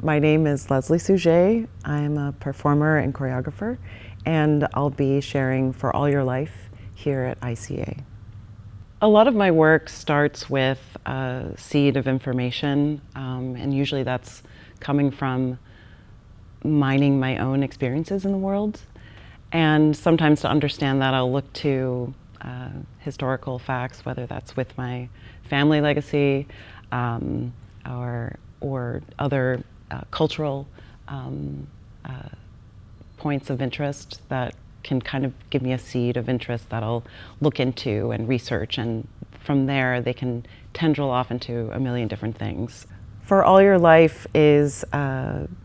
My name is Leslie Cuyjet. I'm a performer and choreographer, and I'll be sharing For All Your Life here at ICA. A lot of my work starts with a seed of information, and usually that's coming from mining my own experiences in the world. And sometimes to understand that, I'll look to historical facts, whether that's with my family legacy or other cultural points of interest that can kind of give me a seed of interest that I'll look into and research, and from there they can tendril off into a million different things. For All Your Life is an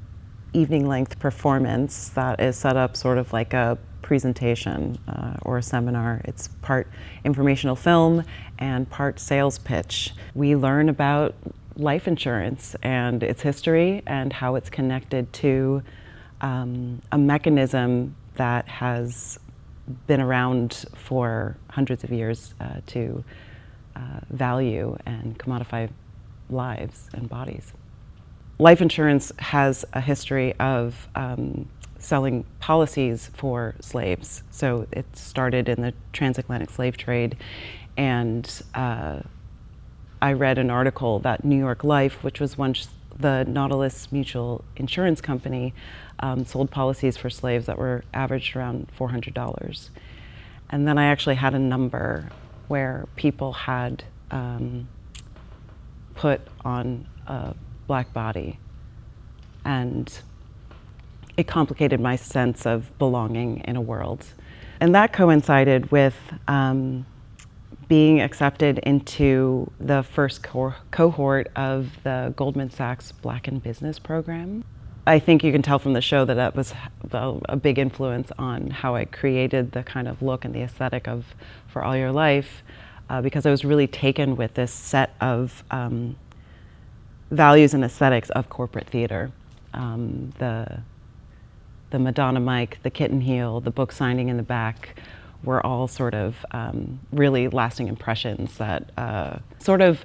evening-length performance that is set up sort of like a presentation or a seminar. It's part informational film and part sales pitch. We learn about life insurance and its history and how it's connected to a mechanism that has been around for hundreds of years to value and commodify lives and bodies. Life insurance has a history of selling policies for slaves. So it started in the transatlantic slave trade, and I read an article that New York Life, which was once the Nautilus Mutual Insurance Company, sold policies for slaves that were averaged around $400. And then I actually had a number where people had put on a black body, and it complicated my sense of belonging in a world. And that coincided with being accepted into the first cohort of the Goldman Sachs Black in Business program. I think you can tell from the show that that was a big influence on how I created the kind of look and the aesthetic of For All Your Life, because I was really taken with this set of values and aesthetics of corporate theater. The Madonna mic, the kitten heel, the book signing in the back were all sort of really lasting impressions that sort of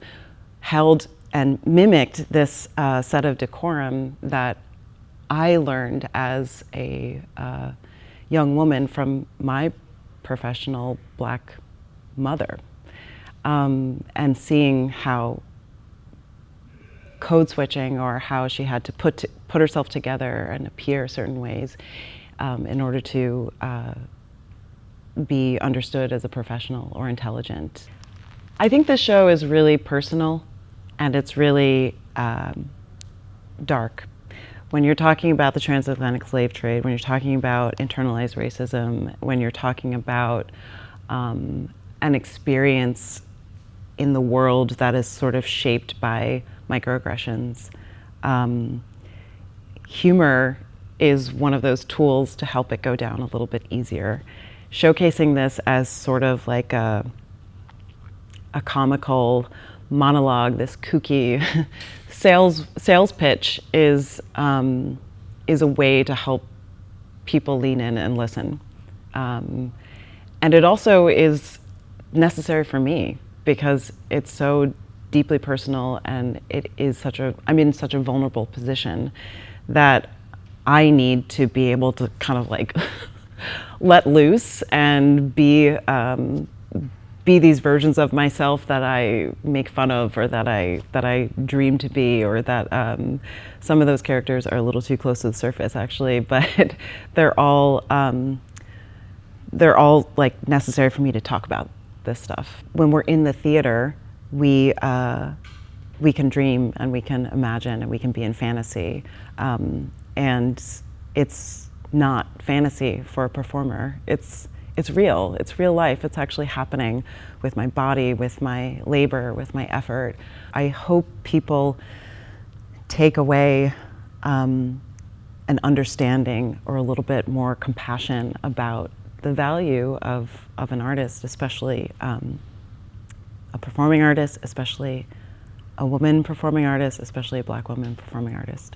held and mimicked this set of decorum that I learned as a young woman from my professional Black mother, and seeing how code switching, or how she had to put herself together and appear certain ways in order to be understood as a professional or intelligent. I think this show is really personal, and it's really dark. When you're talking about the transatlantic slave trade, when you're talking about internalized racism, when you're talking about an experience in the world that is sort of shaped by microaggressions, humor is one of those tools to help it go down a little bit easier. Showcasing this as sort of like a comical monologue, this kooky sales pitch is a way to help people lean in and listen. And it also is necessary for me because it's so deeply personal, and it is I'm in such a vulnerable position that I need to be able to kind of like let loose and be these versions of myself that I make fun of, or that I dream to be, or that some of those characters are a little too close to the surface actually, but they're all like necessary for me to talk about this stuff. When we're in the theater, we can dream, and we can imagine, and we can be in fantasy, and it's not fantasy for a performer. It's real. It's real life. It's actually happening with my body, with my labor, with my effort. I hope people take away an understanding, or a little bit more compassion about the value of an artist, especially a performing artist, especially a woman performing artist, especially a Black woman performing artist.